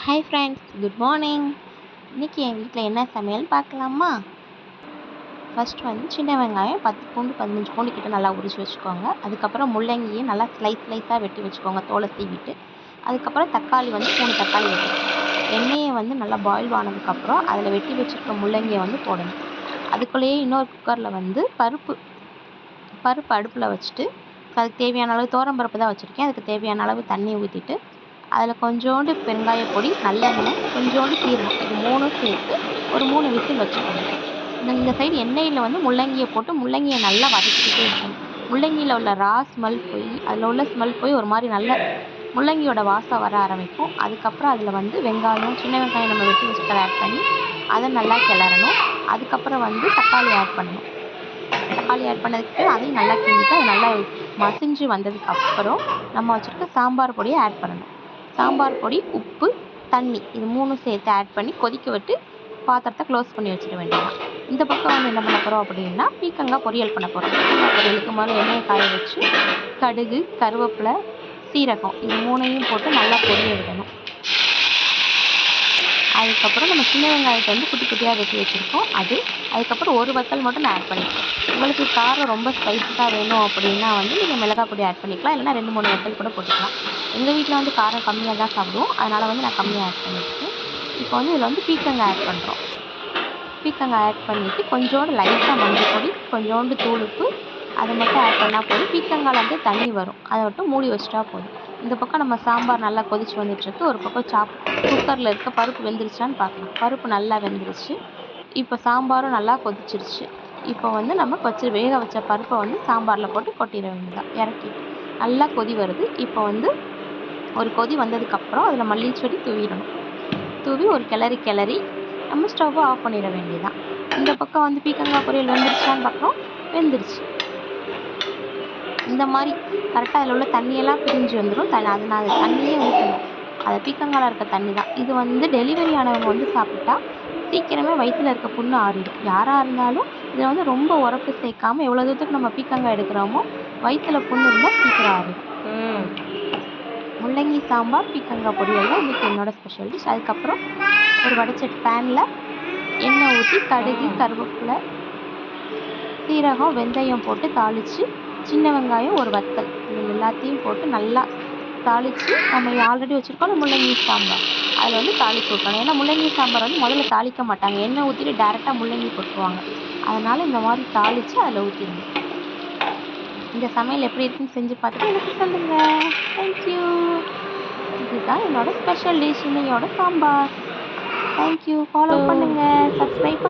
Hi friends, good morning. இன்றைக்கி என் வீட்டில் என்ன சமையல் பார்க்கலாமா? ஃபர்ஸ்ட் வந்து சின்ன வெங்காயம் 10 பூண்டு 15 பூண்டு கிட்ட நல்லா உரிச்சு வச்சுக்கோங்க. அதுக்கப்புறம் முள்ளங்கியை நல்லா ஸ்லைஸாக வெட்டி வச்சுக்கோங்க, தோலை சீவிட்டு. அதுக்கப்புறம் தக்காளி வந்து 3 தக்காளி வெட்டிக்கோங்க. எண்ணெயை வந்து நல்லா பாயில் ஆனதுக்கப்புறம் அதில் வெட்டி வச்சுருக்க முள்ளங்கியை வந்து போடணும். அதுக்குள்ளேயே இன்னொரு குக்கரில் வந்து பருப்பு அடுப்பில் வச்சுட்டு, அதுக்கு தேவையான அளவு துவரம்பருப்பு தான் வச்சுருக்கேன். அதுக்கு தேவையான அளவு தண்ணி ஊற்றிட்டு, அதில் கொஞ்சோண்டு பெருங்காய பொடி, நல்லெண்ணெய், கொஞ்சோண்டு சீரகம், இது 3ம் சேர்த்து ஒரு 3 விசில் வச்சுக்கோங்க. இந்த சைடு எண்ணெயில் வந்து முள்ளங்கியை போட்டு முள்ளங்கியை நல்லா வதக்கிக்கிட்டே இருக்கணும். முள்ளங்கியில் உள்ள ஸ்மெல் போய் அதில் உள்ள ஸ்மெல் போய் ஒரு மாதிரி நல்ல முள்ளங்கியோட வாசம் வர ஆரம்பிக்கும். அதுக்கப்புறம் அதில் வந்து சின்ன வெங்காயம் நம்ம வெட்டி வச்சுக்கிறத ஆட் பண்ணி அதை நல்லா கிளறணும். அதுக்கப்புறம் வந்து தக்காளி ஆட் பண்ணணும். தக்காளி ஆட் பண்ணதுக்கு அதையும் நல்லா கிண்டிட்டு அது நல்லா மசிஞ்சு வந்ததுக்கப்புறம் நம்ம வச்சுருக்க சாம்பார் பொடியை ஆட் பண்ணணும். சாம்பார் பொடி, உப்பு, தண்ணி, இது 3ம் சேர்த்து ஆட் பண்ணி கொதிக்க விட்டு பாத்திரத்தை க்ளோஸ் பண்ணி வச்சிட வேண்டியதான். இந்த பக்கம் வந்து என்ன பண்ண போகிறோம் அப்படின்னா, பீக்கங்காய் பொரியல் பண்ண போகிறோம். பீக்கங்காய் பொரியலுக்கு முதல்ல எண்ணெயை காய வச்சு கடுகு, கருவேப்பிலை, சீரகம், இது 3யும் போட்டு நல்லா பொரிய விடணும். அதுக்கப்புறம் நம்ம சின்ன வெங்காயத்தை வந்து குட்டி குட்டியாக வெட்டி வச்சுருக்கோம், அதுக்கப்புறம் ஒரு வத்தல் மட்டும் நான் ஆட் பண்ணிக்கிறேன். உங்களுக்கு காரம் ரொம்ப ஸ்பைஸாக வேணும் அப்படின்னா வந்து நீங்கள் மிளகாய் பொடி ஆட் பண்ணிக்கலாம், இல்லைனா 2-3 வத்தல் கூட போட்டுக்கலாம். எங்கள் வீட்டில் வந்து காரம் கம்மியாக தான் சாப்பிடுவோம், அதனால் வந்து நான் கம்மியாக ஆட் பண்ணியிருக்கேன். இப்போ வந்து இதில் வந்து பீக்கங்காய் ஆட் பண்ணுறோம். பீக்கங்காய் ஆட் பண்ணிவிட்டு கொஞ்சோண்டு லைட்டாக மஞ்சள் பொடி, கொஞ்சோண்டு தூளுப்பு, அதை மட்டும் ஆட் பண்ணால் போதும். பீக்கங்காயில் வந்து தண்ணி வரும், அதை மட்டும் மூடி வச்சிட்டா போதும். இந்த பக்கம் நம்ம சாம்பார் நல்லா கொதிச்சு வந்துட்டுருக்கு. ஒரு பக்கம் குக்கரில் இருக்க பருப்பு வெந்துருச்சான்னு பார்க்கலாம். பருப்பு நல்லா வெந்துருச்சு. இப்போ சாம்பாரும் நல்லா கொதிச்சிருச்சு. இப்போ வந்து நம்ம வேக வச்ச பருப்பை வந்து சாம்பாரில் போட்டு கொட்டிட வேண்டியதான். இறக்கிட்டு நல்லா கொதி வருது. இப்போ வந்து ஒரு கொதி வந்ததுக்கப்புறம் அதில் மல்லிச்செடி தூவிடணும். தூவி ஒரு கிளறி நம்ம ஸ்டவ்வை ஆஃப் பண்ணிட வேண்டியதான். இந்த பக்கம் வந்து பீக்கங்காய் பொரியல் வெந்துருச்சான்னு பார்க்கலாம். வெந்துருச்சு. இந்த மாதிரி கரெக்டாக அதில் உள்ள தண்ணியெல்லாம் பிரிஞ்சு வந்துடும். அது நான் தண்ணியே ஊற்றணும், அதை பீக்கங்காயில் இருக்க தண்ணி தான். இது வந்து டெலிவரி ஆனவங்க வந்து சாப்பிட்டா சீக்கிரமே வயிற்றில் இருக்க புண்ணு ஆறிடும். யாராக இருந்தாலும் இதில் வந்து ரொம்ப உரப்பு சேர்க்காமல் எவ்வளோ தூரத்துக்கு நம்ம பீக்கங்காய் எடுக்கிறோமோ வயிற்றில் புண்ணு இருந்தால் சீக்கிரம் ஆறிடும். முள்ளங்கி சாம்பார், பீக்கங்காய் பொரியல் தான் இன்றைக்கி என்னோட ஸ்பெஷல் டிஷ். அதுக்கப்புறம் ஒரு வடைச்சட்டி பேனில் எண்ணெய் ஊற்றி கடுகு, கருவேப்பிலை, சீரகம், வெந்தயம் போட்டு தாளித்து, சின்ன வெங்காயம், ஒரு வத்தல், இது எல்லாத்தையும் போட்டு நல்லா தாளித்து நம்ம ஆல்ரெடி வச்சுருக்கோம் முள்ளங்கி சாம்பார், அதில் வந்து தாளித்து ஊற்றணும். ஏன்னா முள்ளங்கி சாம்பார் வந்து முதல்ல தாளிக்க மாட்டாங்க, எண்ணெய் ஊற்றிட்டு டேரெக்டாக முள்ளங்கி போட்டுருவாங்க. அதனால் இந்த மாதிரி தாளித்து அதில் ஊற்றிடுங்க. இந்த சமையல் எப்படி இருக்குன்னு செஞ்சு பார்த்துட்டு எனக்கு சொல்லுங்கள். தேங்க்யூ. இதுதான் என்னோட ஸ்பெஷல் டிஷ், இன்னையோட சாம்பார். தேங்க்யூ. ஃபாலோ பண்ணுங்கள், சப்ஸ்கிரைப்